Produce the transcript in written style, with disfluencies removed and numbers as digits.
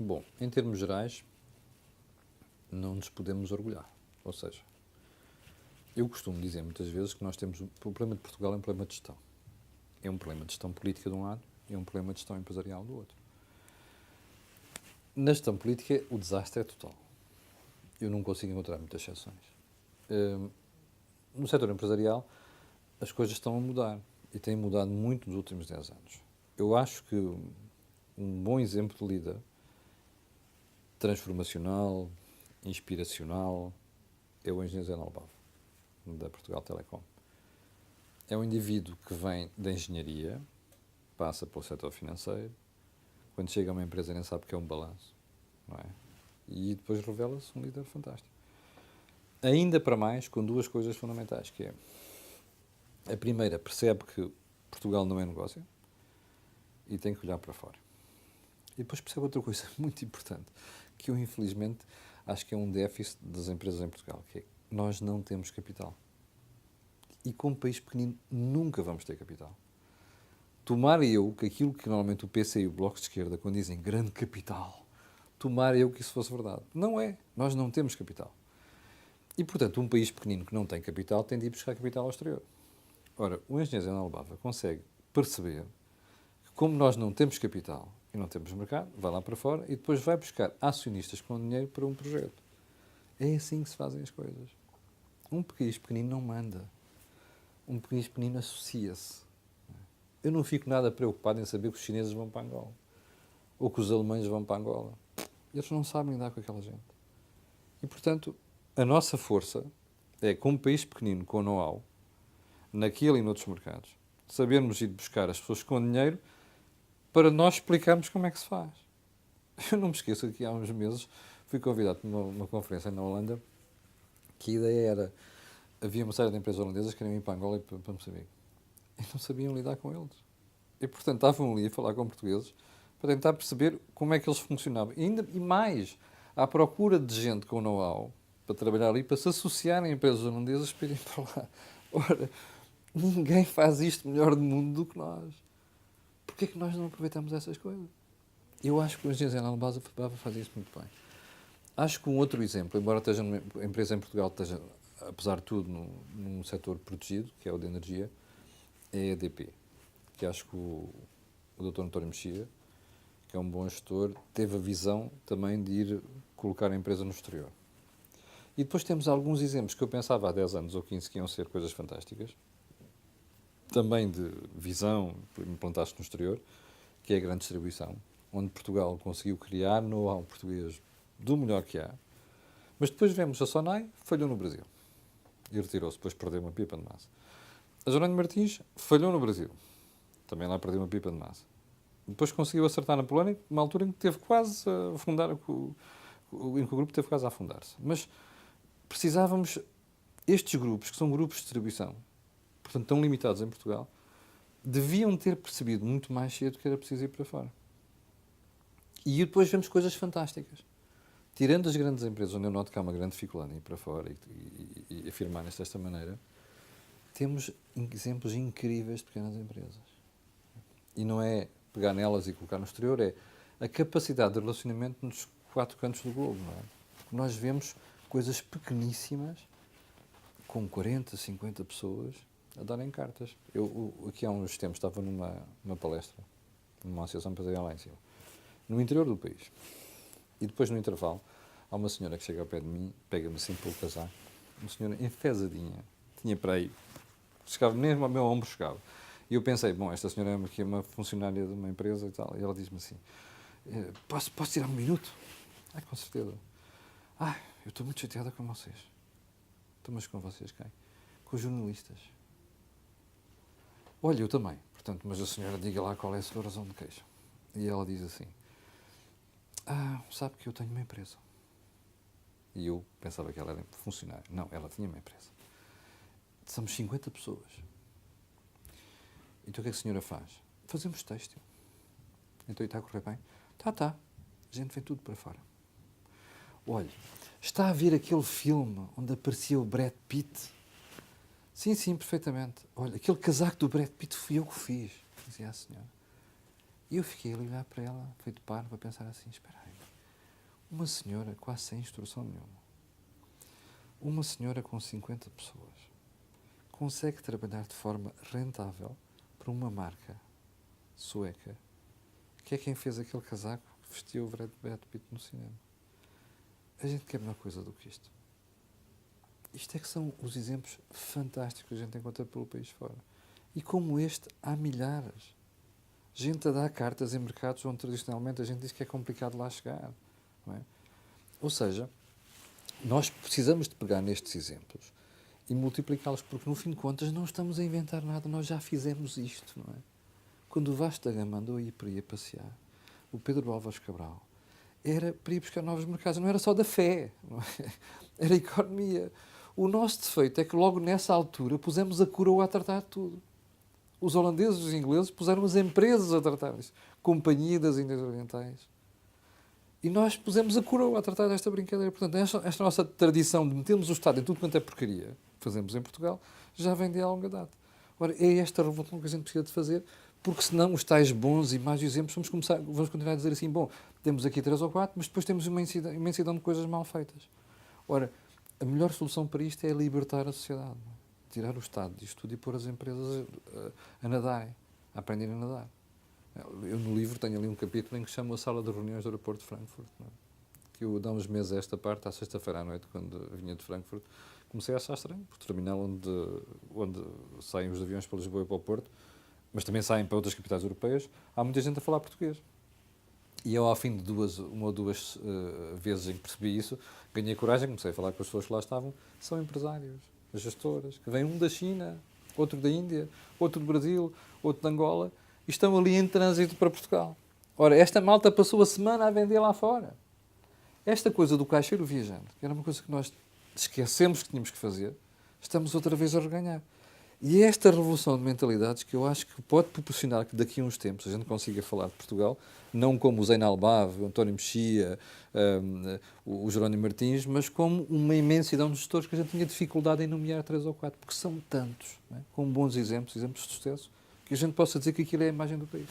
Bom, em termos gerais, não nos podemos orgulhar. Ou seja, eu costumo dizer muitas vezes que nós temos o problema de Portugal é um problema de gestão. É um problema de gestão política de um lado e é um problema de gestão empresarial do outro. Na gestão política, o desastre é total. Eu não consigo encontrar muitas exceções. No setor empresarial, as coisas estão a mudar e têm mudado muito nos últimos 10 anos. Eu acho que um bom exemplo de líder transformacional, inspiracional, é o engenheiro Zé Nalbava, da Portugal Telecom. É um indivíduo que vem da engenharia, passa pelo setor financeiro, quando chega a uma empresa nem sabe o que é um balanço, não é? E depois revela-se um líder fantástico. Ainda para mais com duas coisas fundamentais, que é a primeira, percebe que Portugal não é negócio e tem que olhar para fora. E depois percebe outra coisa muito importante, que eu infelizmente acho que é um déficit das empresas em Portugal, que é que nós não temos capital. E como país pequenino nunca vamos ter capital. Tomara eu que aquilo que normalmente o PC e o Bloco de Esquerda, quando dizem grande capital, tomara eu que isso fosse verdade. Não é. Nós não temos capital. E, portanto, um país pequenino que não tem capital tem de ir buscar capital ao exterior. Ora, o engenheiro Zé Nalbava consegue perceber que, como nós não temos capital e não temos mercado, vai lá para fora e depois vai buscar acionistas com dinheiro para um projeto. É assim que se fazem as coisas. Um país pequenino não manda. Um país pequenino associa-se. Eu não fico nada preocupado em saber que os chineses vão para Angola. Ou que os alemães vão para Angola. Eles não sabem lidar com aquela gente. E, portanto, a nossa força é, como país pequenino, com know-how, naquele e noutros mercados, sabermos ir buscar as pessoas com dinheiro para nós explicarmos como é que se faz. Eu não me esqueço que há uns meses fui convidado para uma conferência na Holanda que a ideia era, havia uma série de empresas holandesas que queriam ir para Angola e para Moçambique. E não sabiam lidar com eles. E, portanto, estavam ali a falar com portugueses para tentar perceber como é que eles funcionavam. E mais, à procura de gente com know-how para trabalhar ali, para se associarem a empresas holandesas para irem para lá. Ora, ninguém faz isto melhor do mundo do que nós. Porquê é que nós não aproveitamos essas coisas? Eu acho que o engenheiro Zé Nalbava faz isso muito bem. Acho que um outro exemplo, embora esteja numa empresa em Portugal, esteja, apesar de tudo, num setor protegido, que é o de energia, é a EDP. Que acho que o Dr. António Mexia, que é um bom gestor, teve a visão também de ir colocar a empresa no exterior. E depois temos alguns exemplos que eu pensava há 10 anos ou 15 que iam ser coisas fantásticas, também de visão, implantar-se no exterior, que é a grande distribuição, onde Portugal conseguiu criar know-how português do melhor que há, mas depois vemos a Sonai, falhou no Brasil e retirou-se, depois perdeu uma pipa de massa. A Jerónimo Martins falhou no Brasil, também lá perdeu uma pipa de massa. Depois conseguiu acertar na Polónia, numa altura em que teve quase a afundar, em que o grupo teve quase a afundar-se. Mas precisávamos, estes grupos, que são grupos de distribuição, portanto tão limitados em Portugal, deviam ter percebido muito mais cedo que era preciso ir para fora. E depois vemos coisas fantásticas. Tirando as grandes empresas, onde eu noto que há uma grande dificuldade em ir para fora e afirmar-se desta maneira, temos exemplos incríveis de pequenas empresas. E não é pegar nelas e colocar no exterior, é a capacidade de relacionamento nos 4 cantos do globo, não é? Nós vemos coisas pequeníssimas, com 40, 50 pessoas, a darem cartas. Eu aqui há uns tempos estava numa palestra, numa associação empresarial lá em cima, no interior do país. E depois, no intervalo, há uma senhora que chega ao pé de mim, pega-me assim pelo casaco, uma senhora enfesadinha, tinha para aí, chegava mesmo ao meu ombro, chegava. E eu pensei, bom, esta senhora é uma funcionária de uma empresa e tal, e ela diz-me assim, posso tirar um minuto? Ai, com certeza. Ai, eu estou muito chateada com vocês. Então, mas com vocês quem? Com os jornalistas. Olha, eu também. Portanto, mas a senhora diga lá qual é a sua razão de queixa. E ela diz assim, sabe que eu tenho uma empresa. E eu pensava que ela era funcionária. Não, ela tinha uma empresa. Somos 50 pessoas. Então o que é que a senhora faz? Fazemos têxtil. Então, e está a correr bem? Tá. A gente vem tudo para fora. Olha, está a ver aquele filme onde aparecia o Brad Pitt? Sim, perfeitamente. Olha, aquele casaco do Brad Pitt fui eu que o fiz, dizia a senhora. E eu fiquei a olhar para ela, feito parvo, a pensar assim, espera aí. Uma senhora quase sem instrução nenhuma, uma senhora com 50 pessoas, consegue trabalhar de forma rentável para uma marca sueca, que é quem fez aquele casaco que vestiu o Brad Pitt no cinema. A gente quer melhor coisa do que isto. Isto é que são os exemplos fantásticos que a gente encontra pelo país fora. E como este, há milhares. Gente a dar cartas em mercados onde tradicionalmente a gente diz que é complicado lá chegar. Não é? Ou seja, nós precisamos de pegar nestes exemplos e multiplicá-los, porque no fim de contas não estamos a inventar nada, nós já fizemos isto, não é? Quando o Vasco da Gama andou aí para ir a passear, o Pedro Álvares Cabral era para ir buscar novos mercados, não era só da fé, não é? Era a economia. O nosso defeito é que logo nessa altura pusemos a coroa a tratar de tudo. Os holandeses e os ingleses puseram as empresas a tratar disso, Companhia das Índias Orientais. E nós pusemos a coroa a tratar desta brincadeira. Portanto, esta nossa tradição de metermos o Estado em tudo quanto é porcaria, que fazemos em Portugal, já vem de há longa data. Ora, é esta revolução que a gente precisa de fazer, porque senão os tais bons e mais exemplos vamos continuar a dizer assim, bom, temos aqui 3 ou 4, mas depois temos uma imensidão de coisas mal feitas. Ora, a melhor solução para isto é libertar a sociedade. Não é? Tirar o Estado disto tudo e pôr as empresas a nadarem, a aprenderem a nadar. Eu no livro tenho ali um capítulo em que chamo a sala de reuniões do aeroporto de Frankfurt, não é? Que eu, há uns meses a esta parte, à sexta-feira à noite, quando vinha de Frankfurt, comecei a achar estranho, porque o terminal onde saem os aviões para Lisboa e para o Porto, mas também saem para outras capitais europeias, há muita gente a falar português. E eu, ao fim de uma ou duas vezes em que percebi isso, ganhei coragem, comecei a falar com as pessoas que lá estavam, são empresários, gestoras, que vêm um da China, outro da Índia, outro do Brasil, outro de Angola, e estão ali em trânsito para Portugal. Ora, esta malta passou a semana a vender lá fora. Esta coisa do caixeiro viajante, que era uma coisa que nós esquecemos que tínhamos que fazer, estamos outra vez a reganhar. E é esta revolução de mentalidades que eu acho que pode proporcionar que daqui a uns tempos a gente consiga falar de Portugal, não como o Zé Nalbave, o António Mexia, o Jerónimo Martins, mas como uma imensidão de gestores que a gente tinha dificuldade em nomear 3 ou 4, porque são tantos, não é? Com bons exemplos de sucesso, que a gente possa dizer que aquilo é a imagem do país.